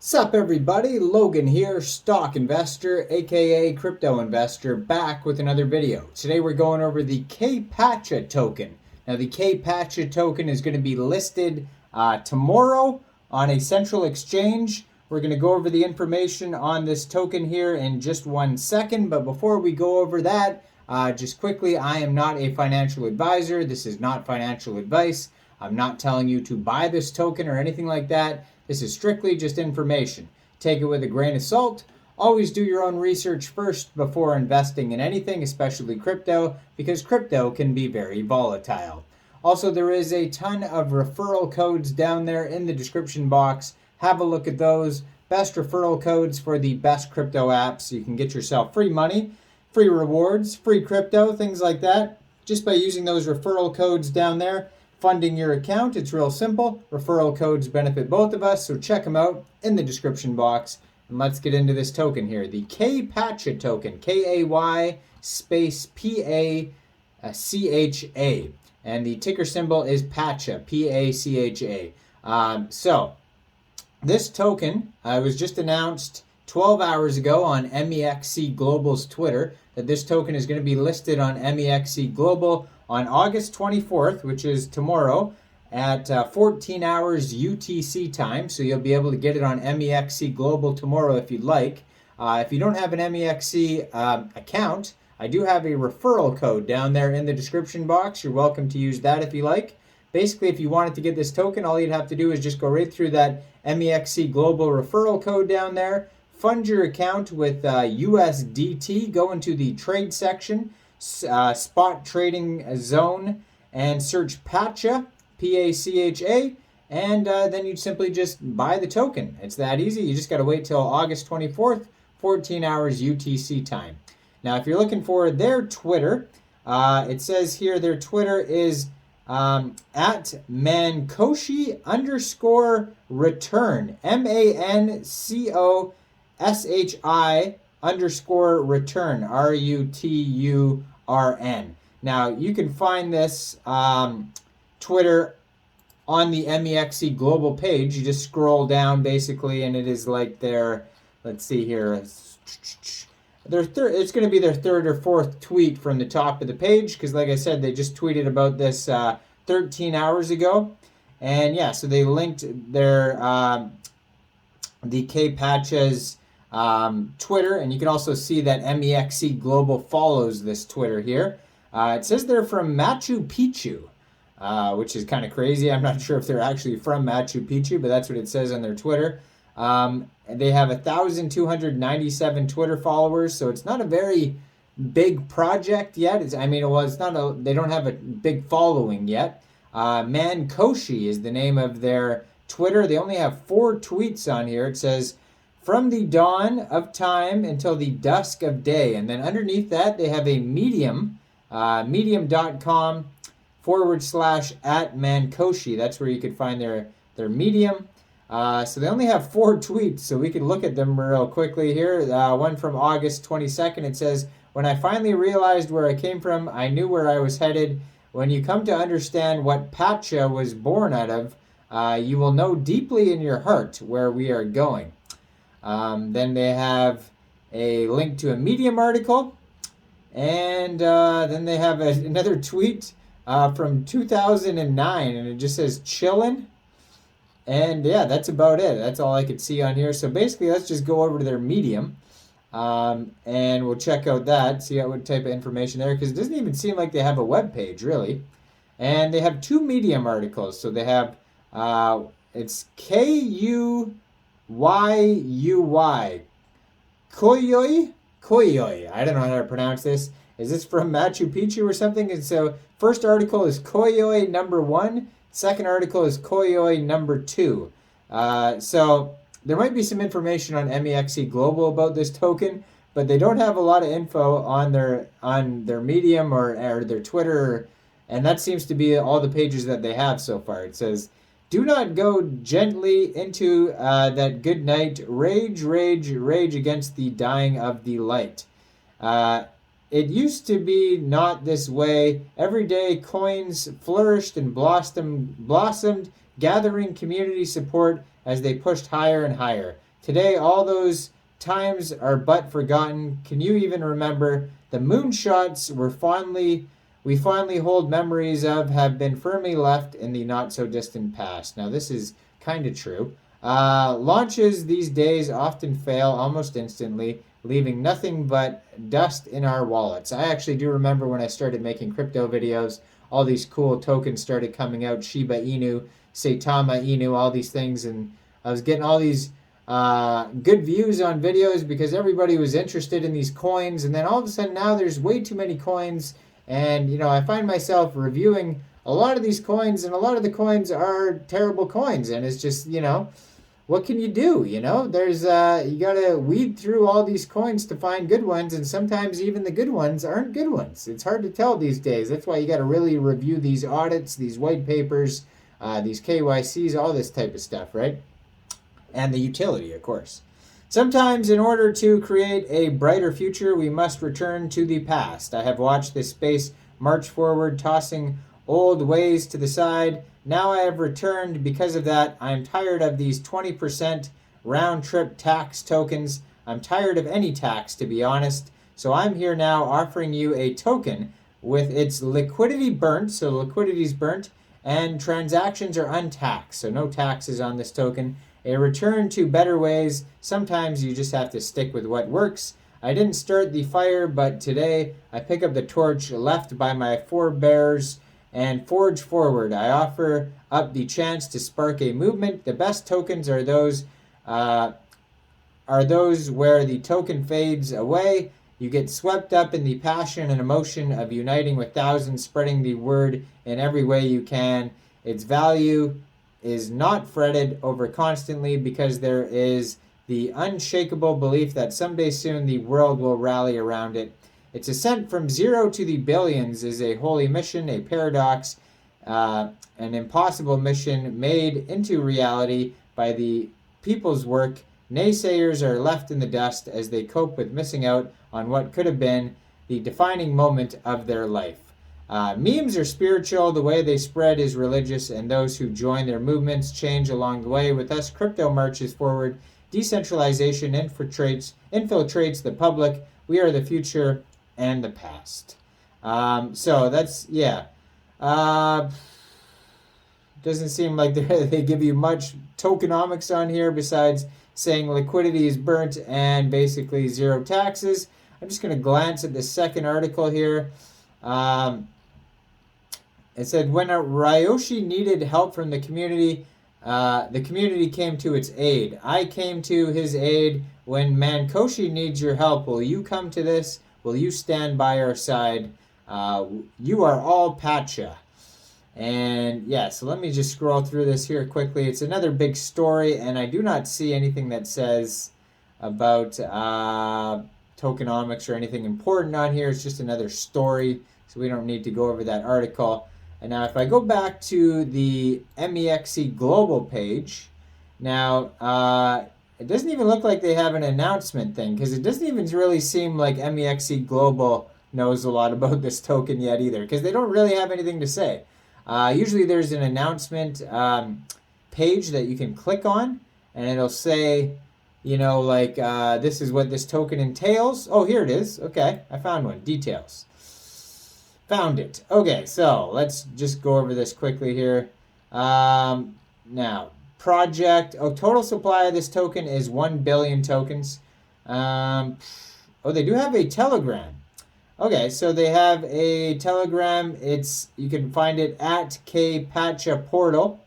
Sup everybody, Logan here, stock investor, aka crypto investor, back with another video. Today we're going over the Pacha token. Now the Pacha token is going to be listed tomorrow on a central exchange. We're going to go over the information on this token here in just 1 second, but before we go over that, just quickly, I am not a financial advisor. This is not financial advice. I'm not telling you to buy this token or anything like that. This is strictly just information. Take it with a grain of salt. Always do your own research first before investing in anything, especially crypto, because crypto can be very volatile. Also, there is a ton of referral codes down there in the description box. Have a look at those. Best referral codes for the best crypto apps. You can get yourself free money, free rewards, free crypto, things like that, just by using those referral codes down there. Funding your account, it's real simple. Referral codes benefit both of us, so check them out in the description box. And let's get into this token here. The Pacha token, K-A-Y space P-A-C-H-A. And the ticker symbol is Pacha, P-A-C-H-A. So this token was just announced 12 hours ago on Mexc Global's Twitter that this token is going to be listed on Mexc Global on August 24th, which is tomorrow, at 14 hours UTC time. So you'll be able to get it on Mexc Global tomorrow if you'd like. If you don't have an Mexc account, I do have a referral code down there in the description box. You're welcome to use that if you like. Basically, if you wanted to get this token, all you'd have to do is just go right through that Mexc Global referral code down there, fund your account with USDT, go into the trade section, spot trading zone, and search Pacha, P-A-C-H-A, and then you simply just buy the token. It's that easy. You just got to wait till August 24th, 14 hours UTC time. Now, if you're looking for their Twitter, it says here their Twitter is at Mancoshi_return, MANCOSHI_return, RUTURN. Now, you can find this Twitter on the Mexc Global page. You just scroll down, basically, and it is like their, let's see here, it's going to be their third or fourth tweet from the top of the page, because like I said, they just tweeted about this 13 hours ago. And yeah, so they linked their the Pacha's Twitter, and you can also see that Mexc Global follows this Twitter here. It says they're from Machu Picchu, which is kind of crazy. I'm not sure if they're actually from Machu Picchu, but that's what it says on their Twitter. They have 1,297 Twitter followers, so it's not a very big project yet. It's not they don't have a big following yet. Mancoshi is the name of their Twitter. They only have 4 tweets on here. It says, from the dawn of time until the dusk of day. And then underneath that, they have a Medium, medium.com/@Mancoshi. That's where you could find their Medium. So they only have 4 tweets, so we can look at them real quickly here. One from August 22nd. It says, when I finally realized where I came from, I knew where I was headed. When you come to understand what Pacha was born out of, you will know deeply in your heart where we are going. Then they have a link to a Medium article. And then they have another tweet from 2009, and it just says, chillin'. And yeah, that's about it. That's all I could see on here. So basically, let's just go over to their Medium, and we'll check out that, see what type of information there, because it doesn't even seem like they have a web page, really. And they have 2 Medium articles. So they have, it's K-U-Y-U-Y, Koyoi. I don't know how to pronounce this. Is this from Machu Picchu or something? And so first article is Koyoi number 1. Second article is Koyoi number 2. So there might be some information on Mexc Global about this token, but they don't have a lot of info on their Medium or their Twitter, and that seems to be all the pages that they have so far. It says, do not go gently into that good night. Rage, rage, rage against the dying of the light. It used to be not this way. Every day coins flourished and blossomed, gathering community support as they pushed higher and higher. Today, all those times are but forgotten. Can you even remember the moonshots we finally hold memories of have been firmly left in the not so distant past? Now, this is kind of true. Launches these days often fail almost instantly, leaving nothing but dust in our wallets. I actually do remember when I started making crypto videos, all these cool tokens started coming out, Shiba Inu, Saitama Inu, all these things, and I was getting all these good views on videos because everybody was interested in these coins. And then all of a sudden now there's way too many coins, and I find myself reviewing a lot of these coins, and a lot of the coins are terrible coins, and it's just what can you do? There's you gotta weed through all these coins to find good ones, and sometimes even the good ones aren't good ones. It's hard to tell these days. That's why you gotta really review these audits, these white papers, these KYCs, all this type of stuff, right? And the utility, of course. Sometimes, in order to create a brighter future, we must return to the past. I have watched this space march forward, tossing old ways to the side. Now I have returned. Because of that, I am tired of these 20% round-trip tax tokens. I'm tired of any tax, to be honest. So I'm here now offering you a token with its liquidity burnt, so liquidity is burnt, and transactions are untaxed, so no taxes on this token. A return to better ways. Sometimes you just have to stick with what works. I didn't start the fire, but today I pick up the torch left by my forebears and forge forward. I offer up the chance to spark a movement. The best tokens are those where the token fades away. You get swept up in the passion and emotion of uniting with thousands, spreading the word in every way you can. Its value is not fretted over constantly because there is the unshakable belief that someday soon the world will rally around it. Its ascent from zero to the billions is a holy mission, a paradox, an impossible mission made into reality by the people's work. Naysayers are left in the dust as they cope with missing out on what could have been the defining moment of their life. Memes are spiritual, the way they spread is religious, and those who join their movements change along the way. With us, crypto marches forward. Decentralization infiltrates the public. We are the future and the past. So that's, yeah. Doesn't seem like they give you much tokenomics on here besides saying liquidity is burnt and basically zero taxes. I'm just going to glance at the second article here. It said, when Ryoshi needed help from the community came to its aid. I came to his aid. When Mankoshi needs your help, will you come to this? Will you stand by our side? You are all Pacha. And yeah, so let me just scroll through this here quickly. It's another big story, and I do not see anything that says about tokenomics or anything important on here. It's just another story, so we don't need to go over that article. And now if I go back to the Mexc global page, now it doesn't even look like they have an announcement thing, because it doesn't even really seem like Mexc global knows a lot about this token yet either, because they don't really have anything to say. Usually there's an announcement page that you can click on, and it'll say, this is what this token entails. Oh, here it is. Okay, I found one. Details. Found it. Okay, so let's just go over this quickly here. Now, project. Total supply of this token is 1 billion tokens. They do have a Telegram. Okay, so they have a Telegram. You can find it at Pacha portal,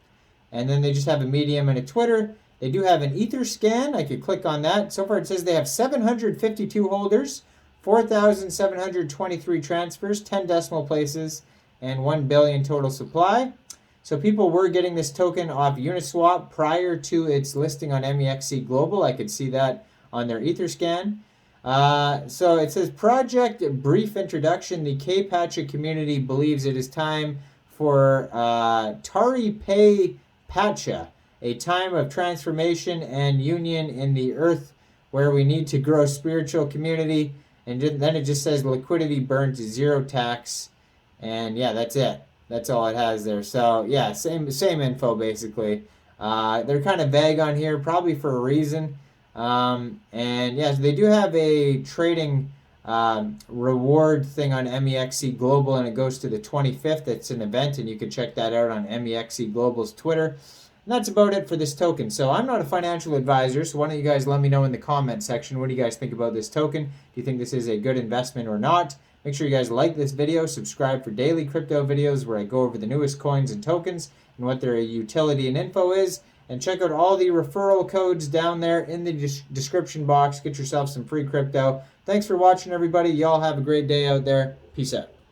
and then they just have a Medium and a Twitter. They do have an Etherscan. I could click on that. So far, it says they have 752 holders, 4,723 transfers, 10 decimal places, and 1 billion total supply. So people were getting this token off Uniswap prior to its listing on Mexc Global. I could see that on their Etherscan. So it says, project brief introduction. The K-Pacha community believes it is time for Tarypay Pacha, a time of transformation and union in the earth where we need to grow spiritual community. And then it just says liquidity burnt, zero tax. And yeah, that's it. That's all it has there. So yeah, same info basically. They're kind of vague on here, probably for a reason. And yes, they do have a trading reward thing on MEXC Global, and it goes to the 25th. It's an event, and you can check that out on MEXC Global's Twitter. And that's about it for this token. So I'm not a financial advisor, so why don't you guys let me know in the comment section, what do you guys think about this token? Do you think this is a good investment or not? Make sure you guys like this video, subscribe for daily crypto videos where I go over the newest coins and tokens and what their utility and info is. And check out all the referral codes down there in the description box. Get yourself some free crypto. Thanks for watching, everybody. Y'all have a great day out there. Peace out.